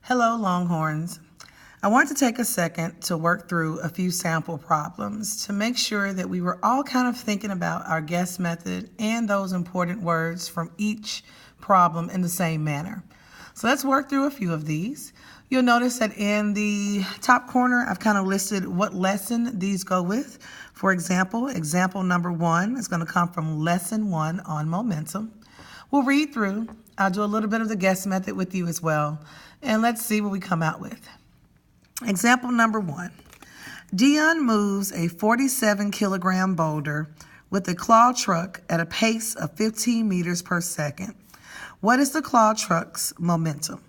Hello, Longhorns. I want to take a second to work through a few sample problems to make sure that we were all kind of thinking about our guess method and those important words from each problem in the same manner. So let's work through a few of these. You'll notice that in the top corner, I've kind of listed what lesson these go with. For example, example number 1 is going to come from lesson 1 on momentum. We'll read through. I'll do a little bit of the guess method with you as well. And let's see what we come out with. Example number 1. Dion moves a 47-kilogram boulder with a claw truck at a pace of 15 meters per second. What is the claw truck's momentum?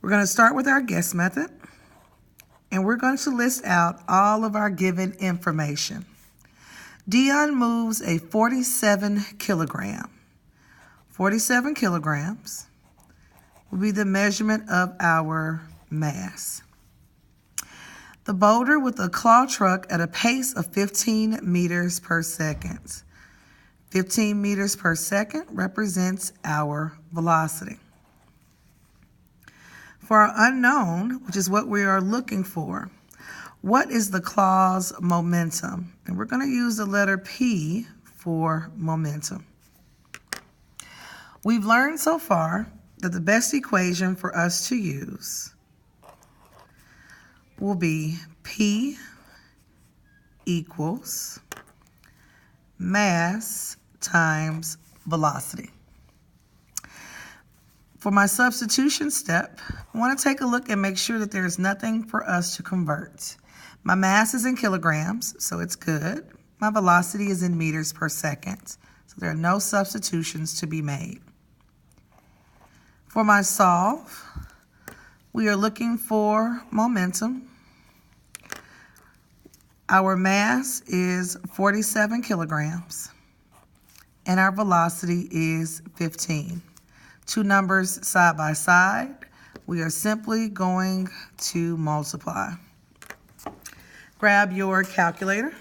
We're going to start with our guess method, and we're going to list out all of our given information. Dion moves a 47 kilograms will be the measurement of our mass. The boulder with a claw truck at a pace of 15 meters per second. 15 meters per second represents our velocity. For our unknown, which is what we are looking for, what is the claw's momentum? And we're going to use the letter P for momentum. We've learned so far that the best equation for us to use will be P equals mass times velocity. For my substitution step, I want to take a look and make sure that there's nothing for us to convert. My mass is in kilograms, so it's good. My velocity is in meters per second, so there are no substitutions to be made. For my solve, we are looking for momentum. Our mass is 47 kilograms, and our velocity is 15. Two numbers side by side, we are simply going to multiply. Grab your calculator.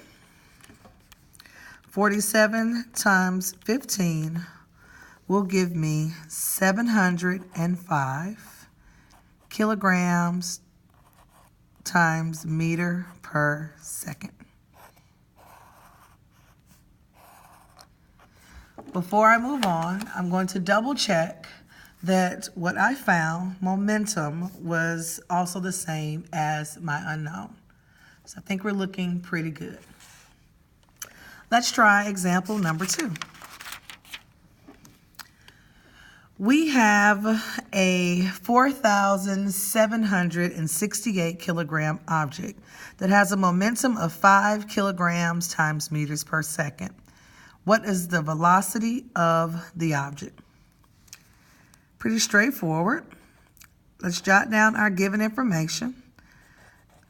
47 times 15 will give me 705 kilograms times meter per second. Before I move on, I'm going to double check that what I found, momentum, was also the same as my unknown. So I think we're looking pretty good. Let's try example number 2. We have a 4,768 kilogram object that has a momentum of 5 kilograms times meters per second. What is the velocity of the object? Pretty straightforward. Let's jot down our given information.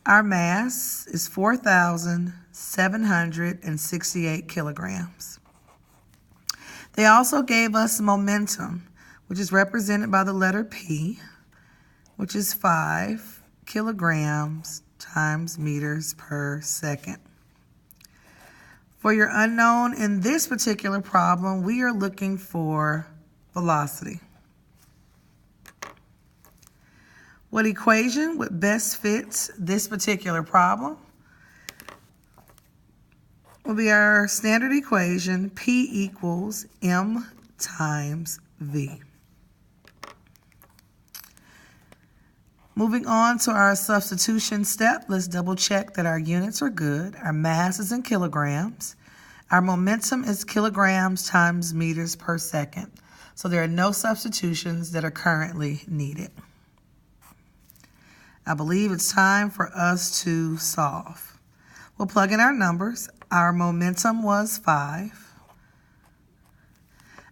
Our mass is 4,768 kilograms. They also gave us momentum, which is represented by the letter P, which is 5 kilograms times meters per second. For your unknown in this particular problem, we are looking for velocity. What equation would best fit this particular problem will be our standard equation, P equals M times V. Moving on to our substitution step, let's double check that our units are good. Our mass is in kilograms. Our momentum is kilograms times meters per second. So there are no substitutions that are currently needed. I believe it's time for us to solve. We'll plug in our numbers. Our momentum was 5.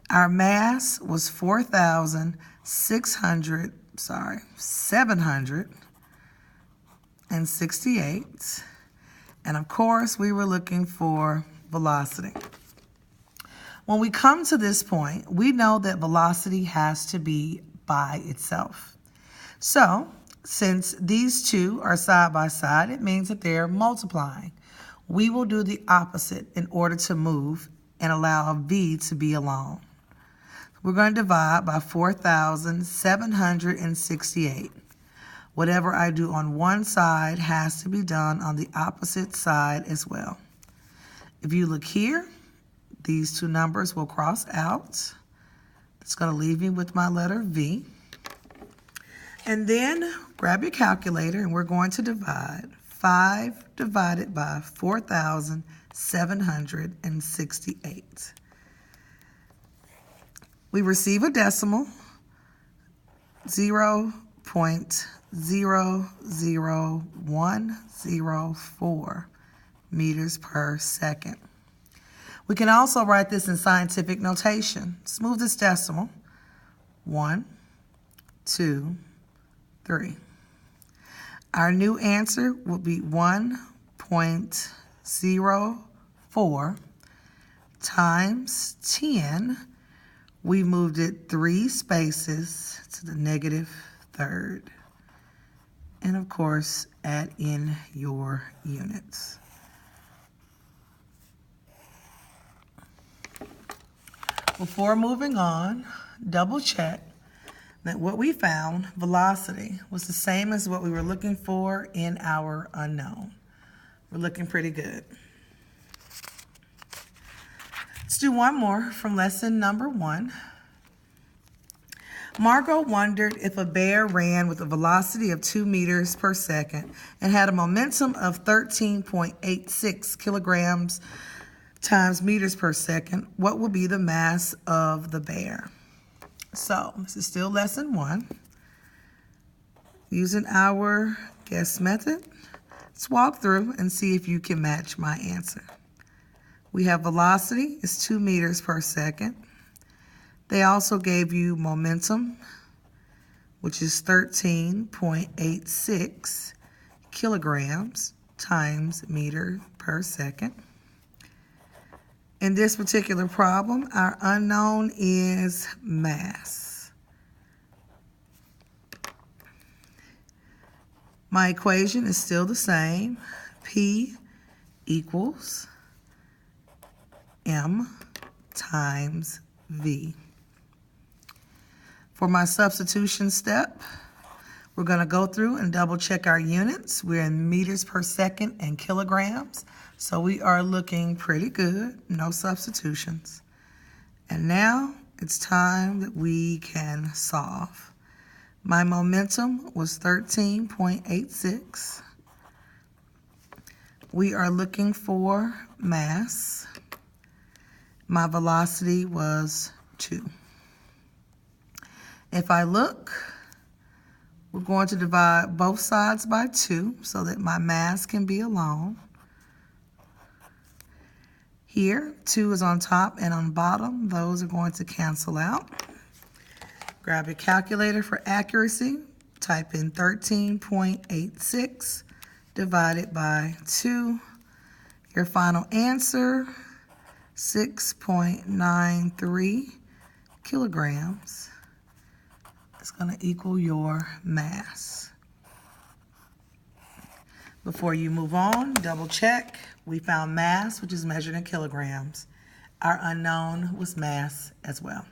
Our mass was 768. And of course, we were looking for velocity. When we come to this point, we know that velocity has to be by itself. So, since these two are side by side, it means that they're multiplying. We will do the opposite in order to move and allow V to be alone. We're going to divide by 4,768. Whatever I do on one side has to be done on the opposite side as well. If you look here, these two numbers will cross out. It's going to leave me with my letter V. And then grab your calculator and we're going to divide 5 divided by 4,768. We receive a decimal, 0.00104 meters per second. We can also write this in scientific notation. Smooth this decimal. 1, 2, 3. Our new answer will be 1.04 times 10. We moved it 3 spaces to the negative third. And of course, add in your units. Before moving on, double check that what we found, velocity, was the same as what we were looking for in our unknown. We're looking pretty good. Let's do one more from lesson number 1. Margot wondered if a bear ran with a velocity of 2 meters per second and had a momentum of 13.86 kilograms times meters per second, what would be the mass of the bear? So this is still lesson 1. Using our guess method, let's walk through and see if you can match my answer. We have velocity is 2 meters per second. They also gave you momentum, which is 13.86 kilograms times meter per second. In this particular problem, our unknown is mass. My equation is still the same. P equals M times V. For my substitution step, we're going to go through and double check our units. We're in meters per second and kilograms. So we are looking pretty good, no substitutions. And now it's time that we can solve. My momentum was 13.86. We are looking for mass. My velocity was 2. If I look, we're going to divide both sides by 2 so that my mass can be alone. Here, 2 is on top and on bottom. Those are going to cancel out. Grab your calculator for accuracy. Type in 13.86 divided by 2. Your final answer, 6.93 kilograms. It's going to equal your mass. Before you move on, double check. We found mass, which is measured in kilograms. Our unknown was mass as well.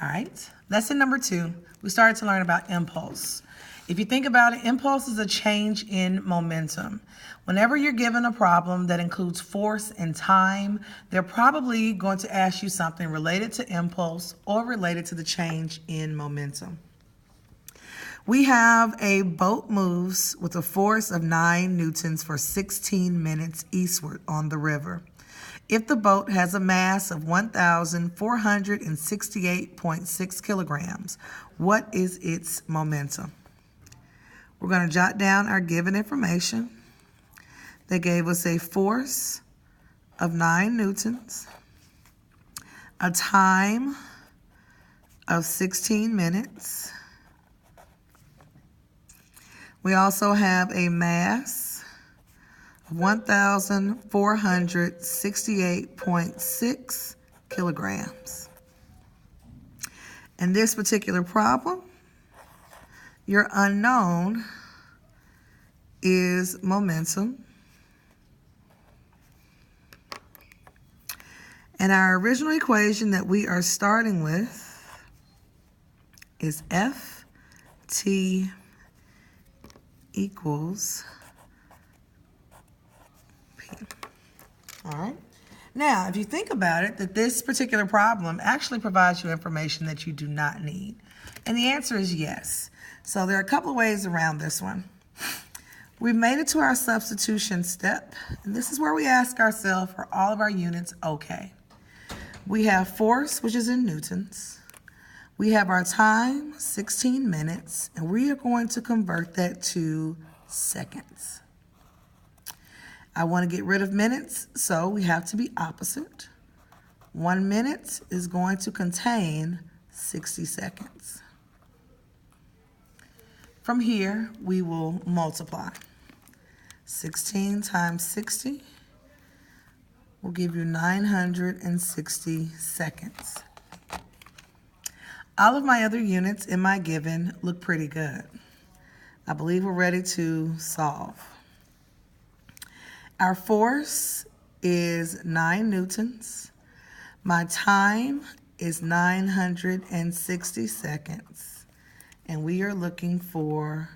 All right, lesson number 2, we started to learn about impulse. If you think about it, impulse is a change in momentum. Whenever you're given a problem that includes force and time, they're probably going to ask you something related to impulse or related to the change in momentum. We have a boat moves with a force of 9 newtons for 16 minutes eastward on the river. If the boat has a mass of 1,468.6 kilograms, what is its momentum? We're going to jot down our given information. They gave us a force of 9 newtons, a time of 16 minutes. We also have a mass of 1,468.6 kilograms. In this particular problem, your unknown is momentum. And our original equation that we are starting with is Ft equals P. All right. Now, if you think about it, that this particular problem actually provides you information that you do not need. And the answer is yes. So there are a couple of ways around this one. We've made it to our substitution step, and this is where we ask ourselves, for all of our units okay? We have force, which is in newtons. We have our time, 16 minutes, and we are going to convert that to seconds. I want to get rid of minutes, so we have to be opposite. 1 minute is going to contain 60 seconds. From here, we will multiply. 16 times 60 will give you 960 seconds. All of my other units in my given look pretty good. I believe we're ready to solve. Our force is 9 newtons. My time is 960 seconds. And we are looking for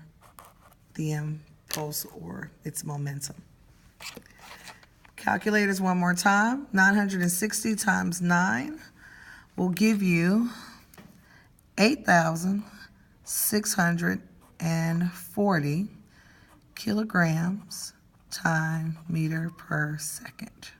the impulse or its momentum. Calculators one more time. 960 times 9 will give you 8,640 kilograms times meter per second.